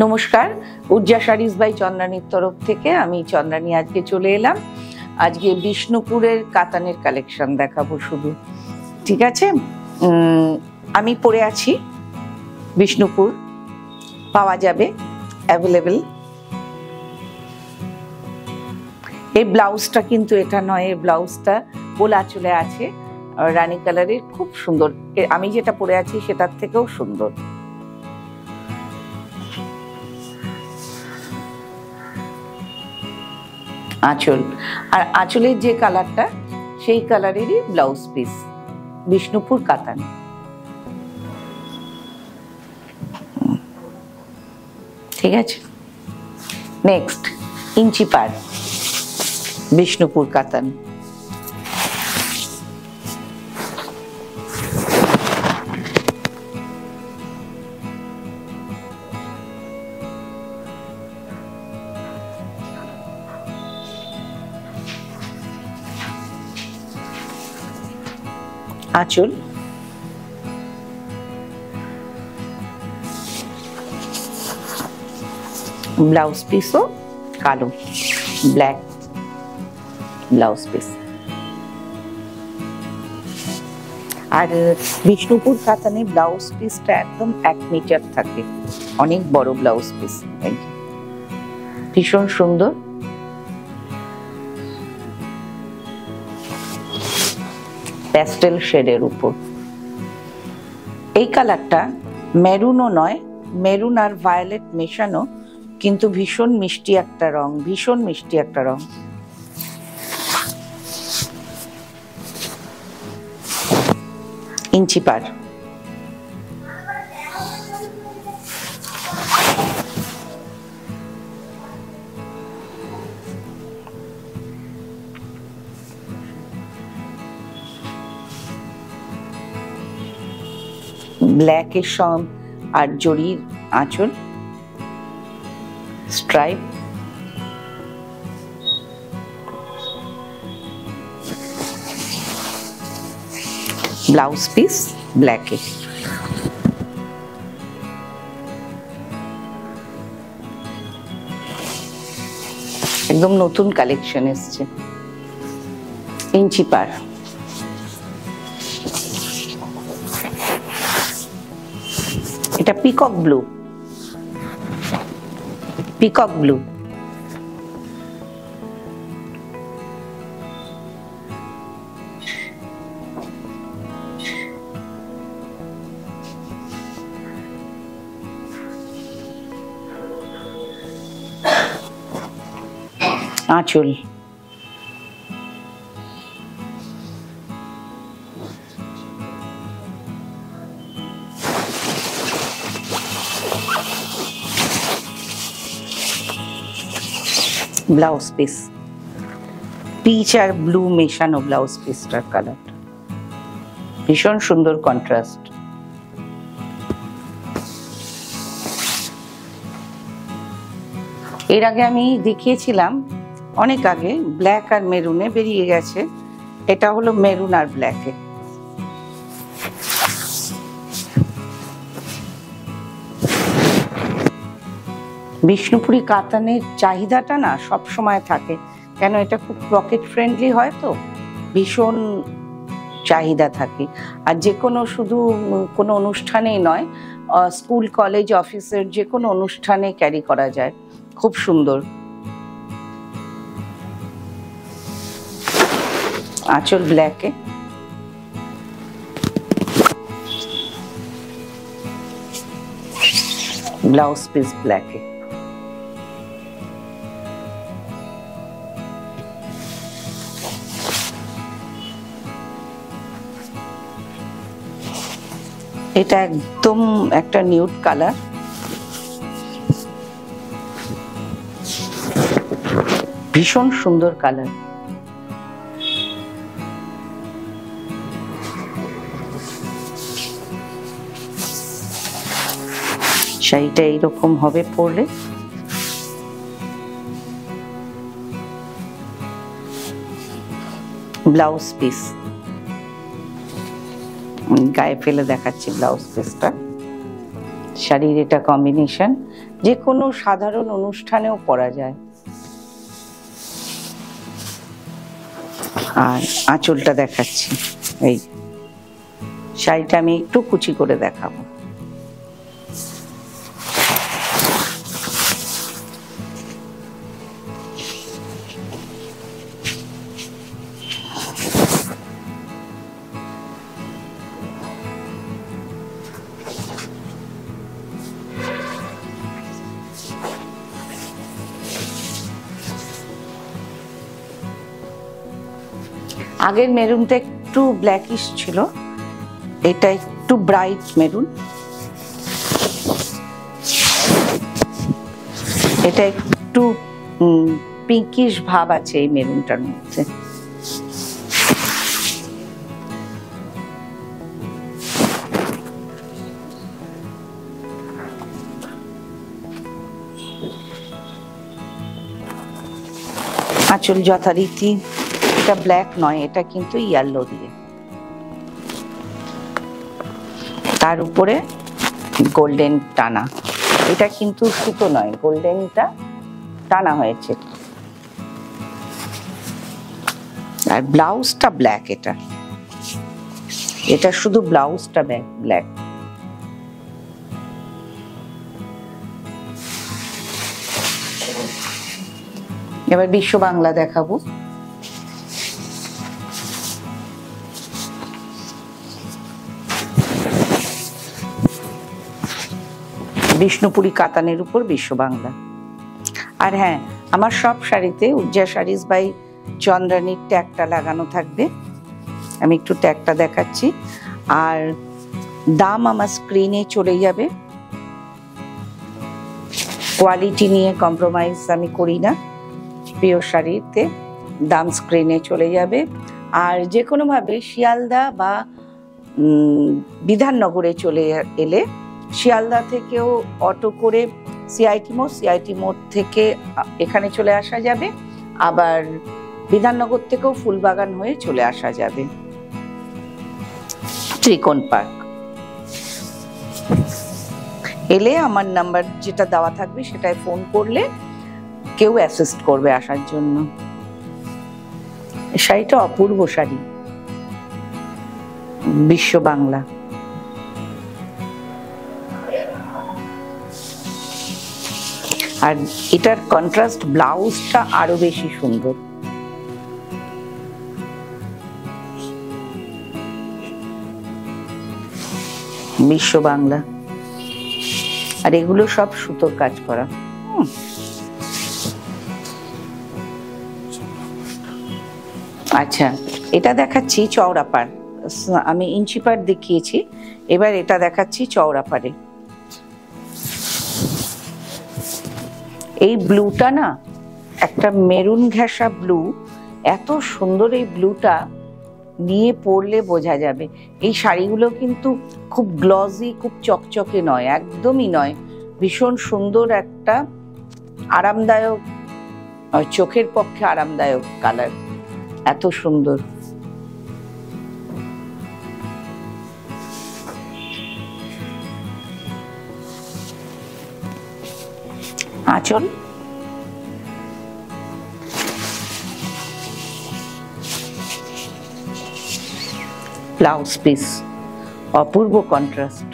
নমস্কার, উজ্জা saris by চন্দ্রানীর তরফ থেকে আমি চন্দ্রানী আজকে চলে এলাম। আজকে বিষ্ণুপুরের কাতানের কালেকশন দেখাবো শুধু। ঠিক আছে, আমি পরে আছি বিষ্ণুপুর, পাওয়া যাবে অ্যাভেলেবেল। এই ব্লাউজটা কিন্তু এটা নয়, এই ব্লাউজটা গোলা চলে আছে রানী কালারের, খুব সুন্দর। আমি যেটা পরে আছি সেটার থেকেও সুন্দর। আঁচল, আর আঁচলের যে কালারটা সেই কালারেরই ব্লাউজ পিস, বিষ্ণুপুর কাতান। ঠিক আছে, নেক্সট ইঞ্চি পার, বিষ্ণুপুর কাতান। আঁচল, ব্লাউজ পিসও কালো, ব্ল্যাক ব্লাউজ পিস। আর বিষ্ণুপুর কাতানে ব্লাউজ পিসটা একদম 1 মিটার থাকে, অনেক বড় ব্লাউজ পিস, ভীষণ সুন্দর। প্যাস্টেল শেডের উপর এই কালারটা মেরুনও নয়, মেরুন আর ভায়োলেট মেশানো, কিন্তু ভীষণ মিষ্টি একটা রং, ভীষণ মিষ্টি একটা রং। ইঞ্চি পার, ব্ল্যাকের সঙ্গে আর জরির আঁচল, স্ট্রাইপ, ব্লাউজ পিস ব্ল্যাকে। একদম নতুন কালেকশন এসছে। ইঞ্চি পার, এটা পিকক ব্লু, পিকক ব্লু। আঁচল, ব্লাউজ পিস পিচ আর ব্লু মেশানো ব্লাউজ পিসটার কালারটা ভীষণ সুন্দর, কন্ট্রাস্ট। এর আগে আমি দেখিয়েছিলাম অনেক আগে, ব্ল্যাক আর মেরুনে, বেরিয়ে গেছে। এটা হলো মেরুন আর ব্ল্যাকে। বিষ্ণুপুরি কাতানের চাহিদাটা না সব সময় থাকে, কেন এটা খুব পকেট ফ্রেন্ডলি হয়, তো ভীষণ চাহিদা থাকে। আর যে কোনো, শুধু কোনো অনুষ্ঠানেই নয়, স্কুল কলেজ অফিসের যে কোনো অনুষ্ঠানে ক্যারি করা যায়, খুব সুন্দর। আঁচল ব্ল্যাকে, ব্লাউজ পিস ব্ল্যাকে। এটা একদম একটা নিউড কালার, ভীষণ সুন্দর কালার। শাড়িটা এইরকম হবে পরলে। ব্লাউজ পিস গায়ে ফেলে দেখাচ্ছি ব্লাউজ পিসটা, শাড়ির এটা কম্বিনেশন, যে কোনো সাধারণ অনুষ্ঠানেও পরা যায়। আর আঁচলটা দেখাচ্ছি, এই শাড়িটা আমি একটু কুচি করে দেখাবো। আগের মেরুনটা একটু ব্ল্যাকিশ ছিল, এটা একটু ব্রাইট মেরুন, এটা একটু পিঙ্কিশ ভাব আছে এই মেরুনটার মধ্যে। আঁচল যথারীতি এটা ব্ল্যাক নয়, এটা কিন্তু ইয়েলো দিয়ে, তার উপরে গোল্ডেন টানা। এটা কিন্তু সুতো নয়, গোল্ডেনটা টানা হয়েছে। আর ব্লাউজটা ব্ল্যাক, এটা শুধু ব্লাউজটা ব্ল্যাক। এবার বিশ্ব বাংলা দেখাবো। বিষ্ণুপুরি কাতানের উপর বিশ্ব বাংলা। আর হ্যাঁ, আমার সব শাড়িতে উজ্জা শাড়িজ বাই চন্দ্রানীর ট্যাগটা লাগানো থাকবে। আমি একটু ট্যাগটা দেখাচ্ছি। আর দাম আমার স্ক্রিনে চলে যাবে। কোয়ালিটি নিয়ে কম্প্রোমাইজ আমি করি না, প্রিয় শাড়িতে দাম স্ক্রিনে চলে যাবে। আর যে কোনোভাবে শিয়ালদা বা বিধাননগরে চলে এলে শিয়ালদা থেকেও অটো করে সিআইটি মোড় থেকে এখানে চলে আসা যাবে, আবার বিধাননগর থেকেও ফুলবাগান হয়ে চলে আসা যাবে ত্রিকোণ পার্ক। এলে আমার নাম্বার যেটা দেওয়া থাকবে সেটায় ফোন করলে কেউ অ্যাসিস্ট করবে আসার জন্য। শাড়িটা অপূর্ব শাড়ি, বিশ্ব বাংলা। আর এটার কন্ট্রাস্ট ব্লাউজটা আরো বেশি সুন্দর। বিশ্ব বাংলা। আর এগুলো সব সুতোর কাজ করা। আচ্ছা, এটা দেখাচ্ছি চওড়াপাড়। আমি ইঞ্চিপাড় দেখিয়েছি, এবার এটা দেখাচ্ছি চওড়াপাড়ে। এই ব্লুটা না, একটা মেরুন ঘেঁষা ব্লু, এত সুন্দর। এই ব্লুটা নিয়ে পরলে বোঝা যাবে। এই শাড়িগুলো কিন্তু খুব গ্লজি, খুব চকচকে নয়, একদমই নয়। ভীষণ সুন্দর একটা আরামদায়ক, চোখের পক্ষে আরামদায়ক কালার, এত সুন্দর। আঁচল, ব্লাউজ পিস, অপূর্ব কন্ট্রাস্ট।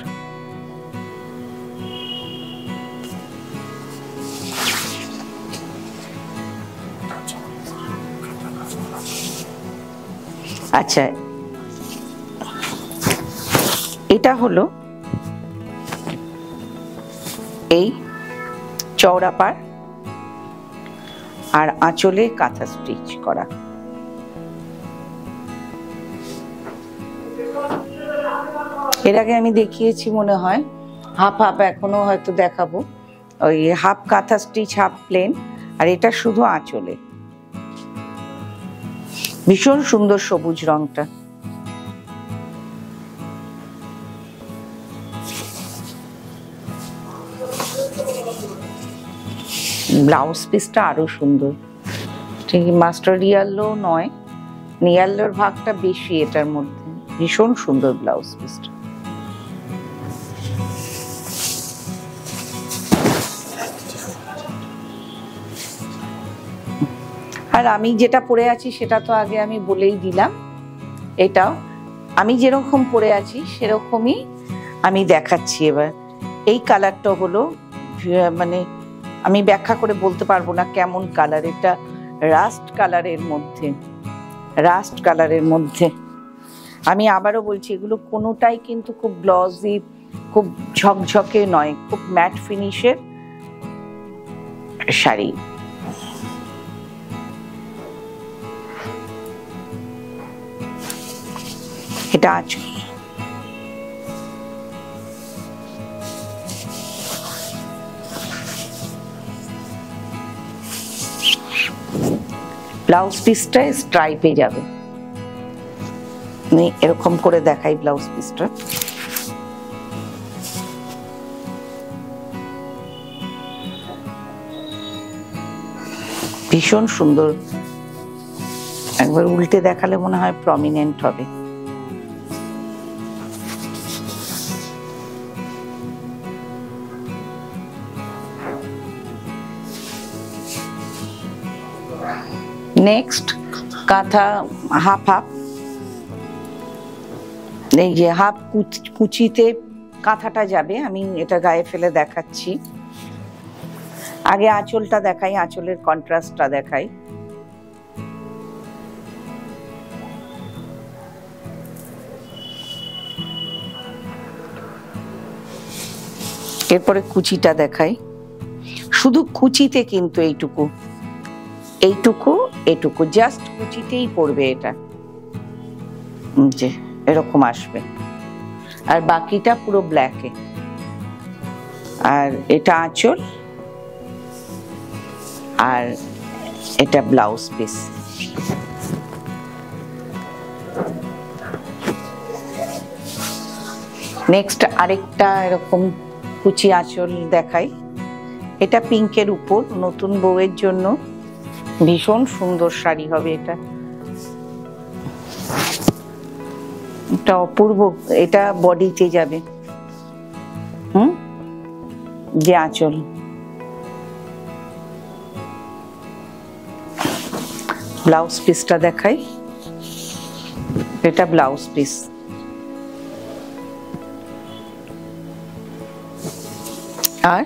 আচ্ছা, এটা হলো এই চওড়াপাড় আর আঁচলে কাঁথা স্টিচ করা। এর আগে আমি দেখিয়েছি মনে হয়, হাফ হাফ এখনো হয়তো দেখাবো। ওই হাফ কাঁথা স্টিচ, হাফ প্লেন, আর এটা শুধু আঁচলে। ভীষণ সুন্দর সবুজ রংটা। ব্লাউজ পিসটা আরো সুন্দর, ঠিক মাস্টার্ড ইয়েলো নয়, ইয়েলোর ভাগটা বেশি এটার মধ্যে। ভীষণ সুন্দর ব্লাউজ পিসটা। আর আমি যেটা পরে আছি সেটা তো আগে আমি বলেই দিলাম। এটাও আমি যেরকম পরে আছি সেরকমই আমি দেখাচ্ছি। এবার এই কালারটা হলো মানে আমি ব্যাখ্যা করে বলতে পারবো না কেমন কালার, এটা রাস্ট কালারের মধ্যে। আমি আবারও বলছি, এগুলো কোনোটাই কিন্তু খুব গ্লসি, খুব ঝকঝকে নয়, খুব ম্যাট ফিনিশের শাড়ি। এটা আঁচল, ব্লাউজ পিসটা স্ট্রাইপে যাবে। এরকম করে দেখাই ব্লাউজ পিসটা। ভীষণ সুন্দর, একবার উল্টে দেখালে মনে হয় প্রমিনেন্ট হবে। নেক্সট কাঁথা হাফ হাফ, এই যে হাফ কুচিতে কাঁথাটা যাবে, আমি এটা গায়ে ফেলে দেখাচ্ছি। আগে আঁচলটা দেখাই, আঁচলের কন্ট্রাস্টটা দেখাই। এরপরে কুচিটা দেখাই, শুধু কুচিতে কিন্তু এইটুকু জাস্ট কুচিতেই পড়বে এটা, যে এরকম আসবে, আর বাকিটা পুরো ব্ল্যাকে। আর এটা আঁচল, আর এটা ব্লাউজ পিস। নেক্সট আরেকটা এরকম কুচি আঁচল দেখাই। এটা পিঙ্কের উপর, নতুন বউয়ের জন্য ভীষণ সুন্দর শাড়ি হবে এটা। এটা অপূর্ব, এটা বডিতে যাবে। যে আঁচল, ব্লাউজ পিসটা দেখাই। এটা ব্লাউজ পিস, আর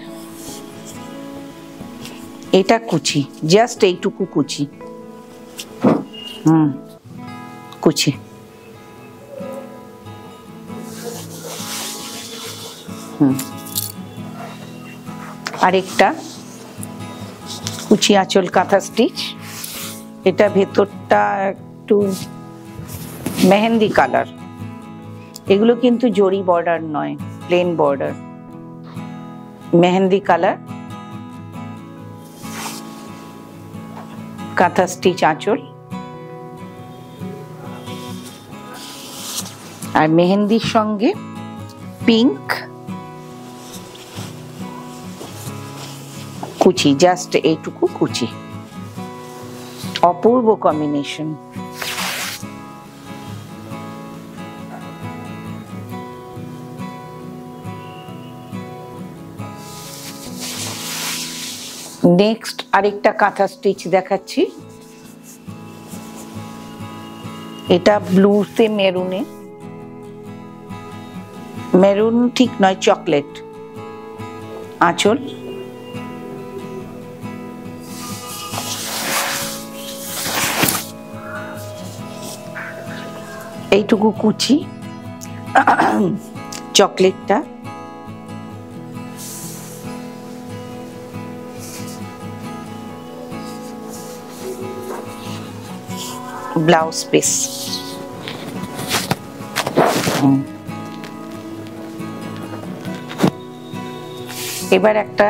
এটা কুচি, জাস্ট এইটুকু কুচি। কুচি আরেকটা কুচি আঁচল কাঁথা স্টিচ। এটা ভেতরটা একটু মেহেন্দি কালার, এগুলো কিন্তু জরি বর্ডার নয়, প্লেন বর্ডার, মেহেন্দি কালার কাঁথা স্টিচ আঁচল। আর মেহেন্দির সঙ্গে পিঙ্ক কুচি, জাস্ট এইটুকু কুচি, অপূর্ব কম্বিনেশন। নেক্সট আরেকটা কাঁথা স্টিচ দেখাচ্ছি। এটা ব্লুতে মেরুনে, মেরুন ঠিক নয়, চকলেট আঁচল। এইটুকু কুচি, চকলেটটা। Blouse piece. এবার একটা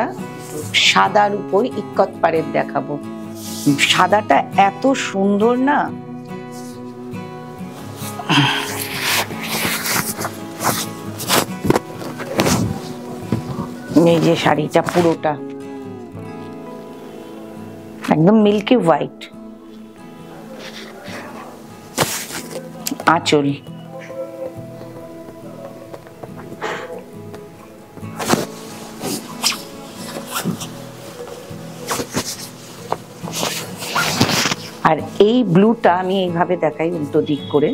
সাদার উপর ইক্কত পাড়ের দেখাবো। সাদাটা এত সুন্দর না, এই যে শাড়িটা পুরোটা একদম মিল্কি হোয়াইট, আঁচল। আর এই ব্লুটা আমি এইভাবে দেখাই উল্টো দিক করে,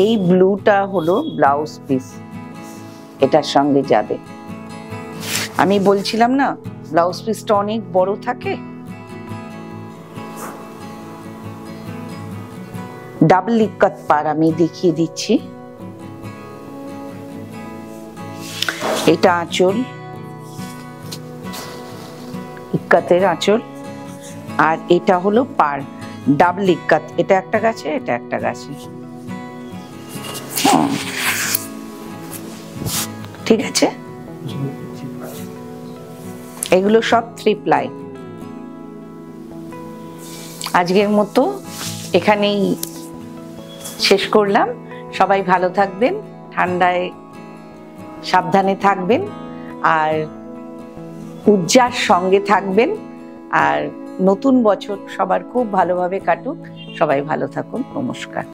এই ব্লুটা হলো ব্লাউজ পিস, এটার সঙ্গে যাবে। আমি বলছিলাম না ব্লাউজ পিসটা অনেক বড় থাকে। ডাবল ইক্কাত পার আমি দেখিয়ে দিচ্ছি। এটা আঁচল, ইক্কাতের আঁচল, আর এটা হলো পার, ডাবল ইক্কাত, এটা একটা গাছে এটা একটা গাছে। ঠিক আছে, এগুলো সব 3 প্লাই। আজকের মতো এখানেই শেষ করলাম। সবাই ভালো থাকবেন, ঠান্ডায় সাবধানে থাকবেন, আর উজ্জার সঙ্গে থাকবেন, আর নতুন বছর সবার খুব ভালোভাবে কাটুক। সবাই ভালো থাকুন। নমস্কার।